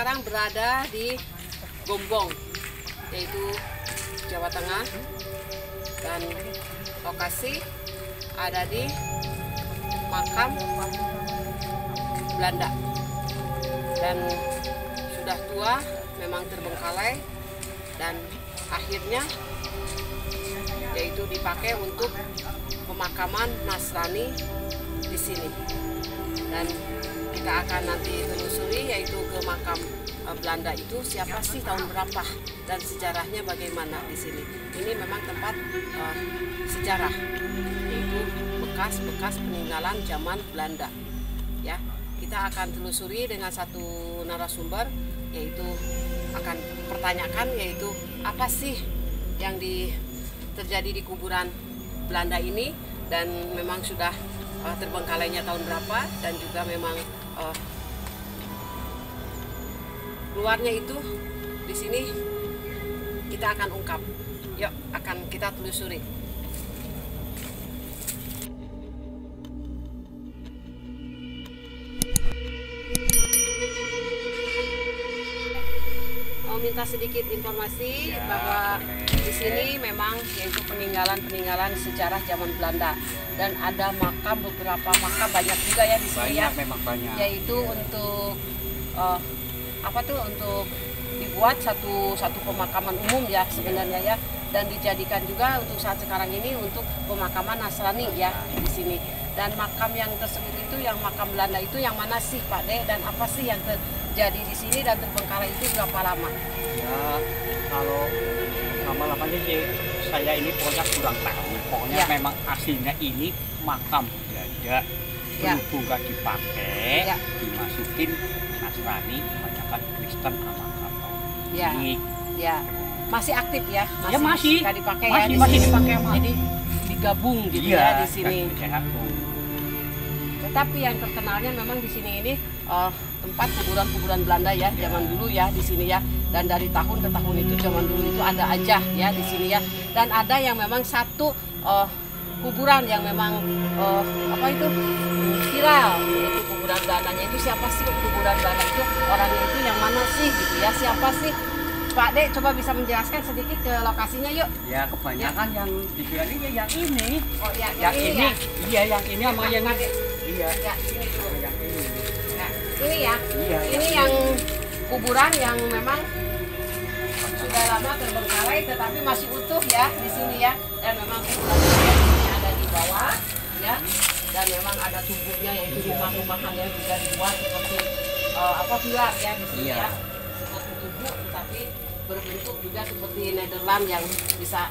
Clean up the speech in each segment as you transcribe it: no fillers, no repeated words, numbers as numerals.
sekarang berada di Gombong, yaitu Jawa Tengah, dan lokasi ada di makam Belanda, dan sudah tua, memang terbengkalai, dan akhirnya yaitu dipakai untuk pemakaman Nasrani di sini. Dan kita akan nanti telusuri yaitu ke makam Belanda itu siapa sih, tahun berapa, dan sejarahnya bagaimana di sini. Ini memang tempat sejarah, yaitu bekas-bekas peninggalan zaman Belanda. Ya, kita akan telusuri dengan satu narasumber, yaitu akan pertanyakan yaitu apa sih yang terjadi di kuburan Belanda ini, dan memang sudah terbengkalainya tahun berapa, dan juga memang keluarnya itu di sini kita akan ungkap. Yuk, akan kita telusuri. Mau minta sedikit informasi bahwa di sini memang yaitu peninggalan sejarah zaman Belanda, dan ada makam, beberapa makam, banyak juga ya di sini. Banyak, memang banyak. Yaitu untuk untuk dibuat satu pemakaman umum ya sebenarnya ya, dan dijadikan juga untuk saat sekarang ini untuk pemakaman Nasrani ya di sini. Dan makam yang tersebut itu, yang makam Belanda itu yang mana sih Pak De, dan apa sih yang terjadi di sini dan terbengkalai itu berapa lama? Ya, kalau lama-lamanya sih saya ini pokoknya kurang tahu. Pokoknya ya, memang aslinya ini makam Belanda. Berhubung gak dipakai, dimasukin Nasrani, kebanyakan Kristen sama Katolik. Ya, masih aktif ya? Masih gak dipakai masih dipakai. Jadi digabung gitu ya di sini. Tetapi yang terkenalnya memang di sini ini tempat kuburan Belanda ya, zaman dulu ya di sini ya. Dan dari tahun ke tahun itu, zaman dulu itu ada aja ya di sini ya. Dan ada yang memang satu kuburan yang memang viral, yaitu kuburan Belandanya itu. Siapa sih kuburan Belanda itu, orangnya itu yang mana sih gitu ya, siapa sih Pak De, coba bisa menjelaskan sedikit ke lokasinya yuk. Ya, kebanyakan yang dibilang ini yang ini. Oh ya, yang ini ya? Iya, yang ini sama yang ini. Iya. Ya, ini tuh. Yang ini. Nah, ini ya. Iya, ini yang kuburan yang memang sudah lama terbengkalai tetapi masih utuh ya di sini ya. Dan memang kuburan ini ada di bawah ya. Dan memang ada tubuhnya, yaitu rumah-rumahan yang juga dibuat seperti pilar ya di sini ya. Seperti tubuh tetapi berbentuk juga seperti Nederland yang bisa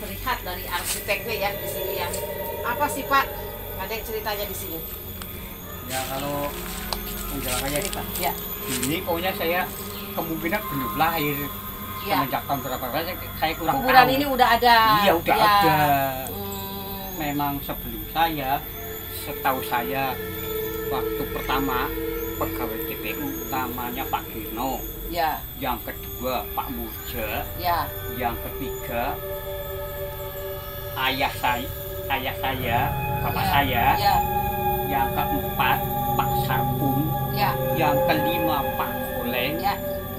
terlihat dari arsiteknya ya di sini ya. Apa sih Pak? Ada ceritanya di sini? Ya, kalau menjelaskannya ini Pak. Ya. Ini pokoknya saya kemungkinan belum lahir. Ya. Semenjak tahun berapa saya kurang kuburan tahu. Ini udah ada. Iya, udah ada. Memang sebelum saya, setahu saya waktu pertama pegawai TPU namanya Pak Gino. Ya. Yang kedua Pak Murja. Ya. Yang ketiga ayah saya, bapak saya. Ya. Yang keempat Pak Sarpun. Ya. Yang kelima Pak Goleng. Ya.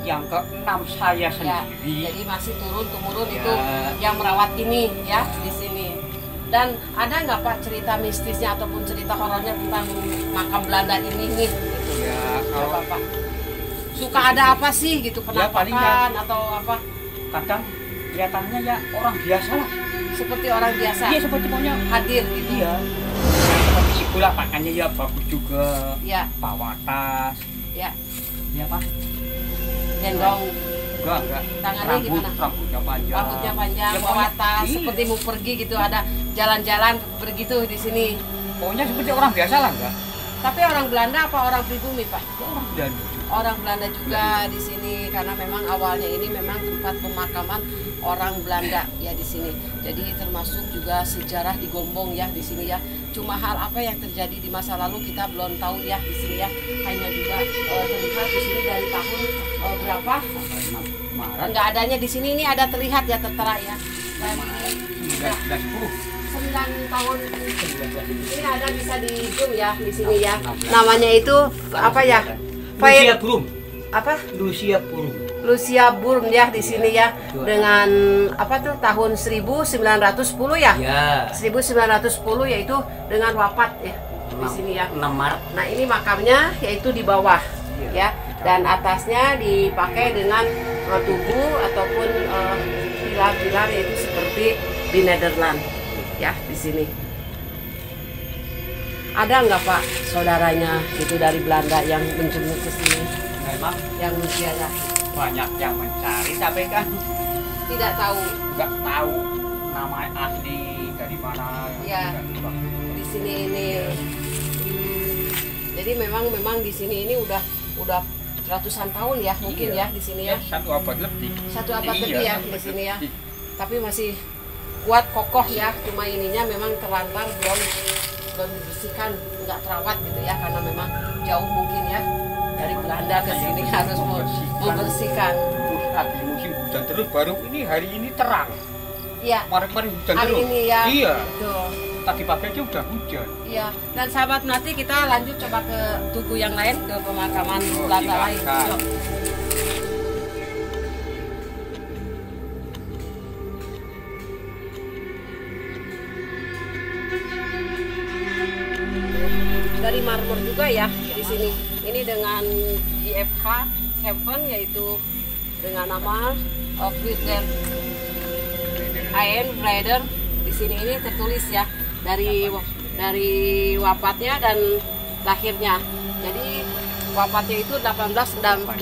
Yang keenam saya sendiri. Jadi masih turun-temurun itu yang merawat ini ya di sini. Dan ada nggak Pak cerita mistisnya ataupun cerita horornya tentang makam Belanda ini nih? Gitu. Ya, kalau Bapak suka ada apa sih gitu, penampakan atau apa? Kadang kelihatannya ya orang biasa lah. Seperti orang biasa. Iya, seperti maunya hadir gitu. Iya. Seperti itulah, pakaiannya ya bagus juga. Ya. Bawa tas. Ya. Iya Pak. Gendong. Enggak. Tangannya gimana? Rambutnya panjang. Ya, bawa tas, seperti mau pergi gitu, ada jalan-jalan begitu di sini. Pokoknya seperti orang biasa lah, enggak. Tapi orang Belanda apa orang pribumi Pak? Ya, orang Belanda. Orang Belanda juga di sini, karena memang awalnya ini memang tempat pemakaman orang Belanda ya di sini. Jadi termasuk juga sejarah di Gombong ya di sini ya. Cuma hal apa yang terjadi di masa lalu kita belum tahu ya di sini ya. Hanya juga terlihat di sini dari tahun berapa? Enggak adanya di sini, ini ada terlihat ya, tertera ya. Dan 9 tahun ini ada, bisa di zoom ya di sini ya. Namanya itu apa ya? Museum Brum. apa? Lucia Burung. Lucia Burung ya di sini ya. Betul. Dengan apa tuh tahun 1910 ya? Ya. 1910 yaitu dengan wafat ya di sini ya. 6 Maret. Nah, ini makamnya yaitu di bawah Iya. ya. Dan atasnya dipakai dengan tugu ataupun pilar-pilar yaitu seperti di Nederland ya di sini. Ada nggak Pak saudaranya itu dari Belanda yang menjenguk ke sini? Memang Yang usianya banyak yang mencari, tapi kan tidak tahu. nggak tahu nama asli dari mana. Ya. Di sini ini. Jadi memang di sini ini udah ratusan tahun ya mungkin Iya. ya di sini ya. Satu abad lebih. Satu abad Iya, lebih ya satu di abad sini ya. lebih. Tapi masih kuat kokoh ya. Cuma ininya memang terlantar belum dibersihkan, nggak terawat gitu ya karena memang jauh mungkin ya dari Belanda ke sini harus membersihkan. Lagi musim hujan terus, baru ini hari ini terang. Iya. Kemarin hujan Hari terus. ini ya. Iya. Betul. Tadi pagi aja udah hujan. Iya. Dan sahabat Melati kita lanjut coba ke tugu yang lain, ke pemakaman Belanda lain. silakan. Yuk. Dari marmer juga ya di sini. Ini dengan GFH Heaven yaitu dengan nama Frieder Ein Frieder. Di sini ini tertulis ya dari wafatnya dan lahirnya. Jadi wafatnya itu 1886,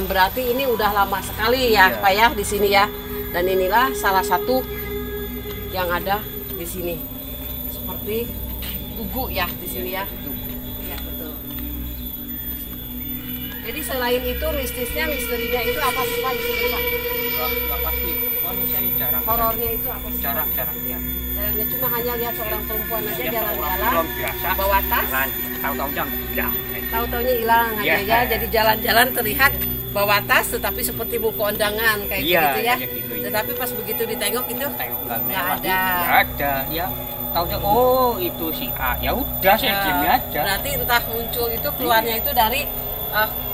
berarti ini udah lama sekali ya Iya. Pak ya di sini ya. Dan inilah salah satu yang ada di sini. Seperti tugu ya di sini ya. Ya betul. Jadi selain itu misterinya itu apa sih Pak di sini Pak? Nggak pasti. Manusia ini jarang. Horornya itu apa sih? Jarang lihat. Jalannya cuma hanya lihat seorang perempuan aja Ya, jalan-jalan orang biasa. bawa tas, Tahu-tahunya enggak. tahu-taunya hilang Iya. aja ya. Jadi jalan-jalan terlihat bawa tas tetapi seperti buku undangan kayak Iya, gitu ya. kayak gitu, iya. Tetapi pas begitu ditengok itu Tengok nggak lewat. ada. Nggak ada. Ya. Taunya oh itu si A. Ya udah saya diem aja. berarti entah muncul itu keluarnya itu dari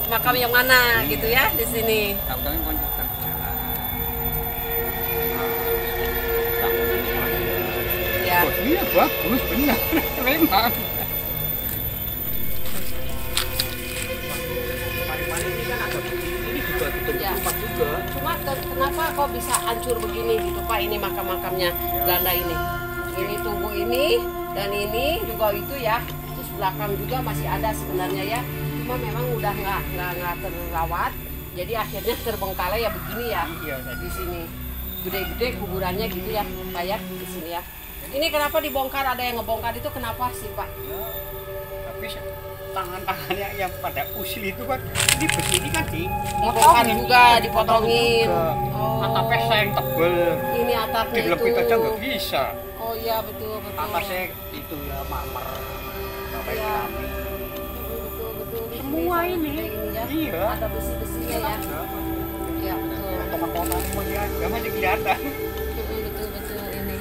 makam yang mana gitu ya di sini. Tahu-tahu kontak kerja. Ya. Oh, iya bagus benar memang. Ini kan ada ini juga tutup Ya. tempat juga. Cuma kenapa kok bisa hancur begini gitu Pak, ini makam-makamnya Belanda ini. Ini tugu ini dan ini juga itu ya. Terus belakang juga masih ada sebenarnya ya. Cuma memang udah nggak terawat. Jadi akhirnya terbengkalai ya begini ya. Iya tadi. Di sini gede-gede kuburannya gitu ya Pak ya di sini ya. Ini kenapa dibongkar, ada yang ngebongkar itu kenapa sih Pak? Ya, tapi tangan-tangannya yang pada usil itu kan ini begini kan Dibongkar juga, dipotongin. Oh. Atapnya sayang tebel. Ini atapnya itu. Dilepit aja nggak bisa. Oh iya betul. Atasnya itu ya marmer. Sampai Iya. keramik. Betul. Semua ini. Ya. Iya. Ada besi-besinya ya. Iya betul. Kona-kona semuanya ya masih kelihatan. Betul ini.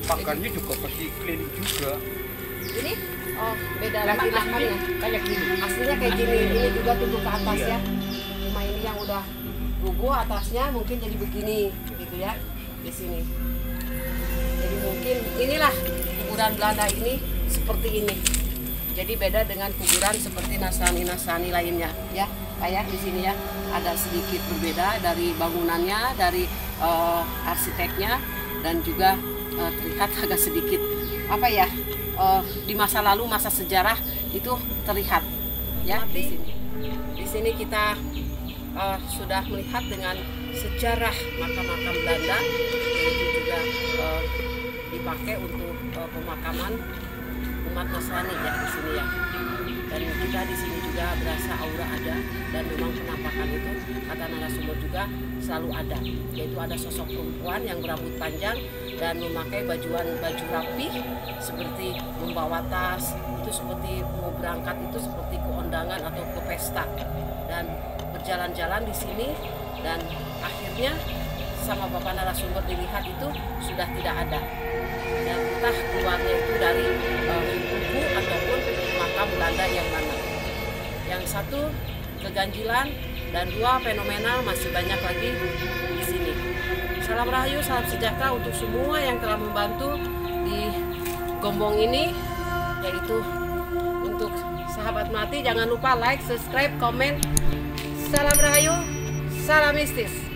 Pagarnya juga pasti clean juga. Ini oh beda Memang lagi aslinya makanya. kayak gini. Aslinya kayak gini. Ini juga tubuh ke atas Iya. ya. Cuma ini yang udah gugur atasnya mungkin jadi begini gitu ya di sini. Jadi mungkin inilah kuburan Belanda ini seperti ini. Jadi beda dengan kuburan seperti Nasrani lainnya ya. Kayak di sini ya ada sedikit berbeda dari bangunannya, dari arsiteknya dan juga terlihat agak sedikit apa ya di masa lalu, masa sejarah itu terlihat ya di sini. Di sini kita sudah melihat dengan sejarah makam-makam Belanda, yaitu juga dipakai untuk pemakaman umat Nasrani ya di sini ya. Dan kita di sini juga berasa aura ada, dan memang penampakan itu kata narasumber juga selalu ada, yaitu ada sosok perempuan yang berambut panjang dan memakai baju rapi seperti membawa tas, itu seperti mau berangkat, itu seperti ke undangan atau ke pesta, dan berjalan-jalan di sini, dan akhirnya sama bapak narasumber dilihat itu sudah tidak ada, dan entah keluarnya itu dari buku ataupun makam Belanda yang mana. Yang satu keganjilan, dan dua fenomenal masih banyak lagi di sini. Salam Rahayu, salam sejahtera untuk semua yang telah membantu di Gombong ini, yaitu untuk sahabat melati. Jangan lupa like, subscribe, komen. Salam Rahayu, salam mistis.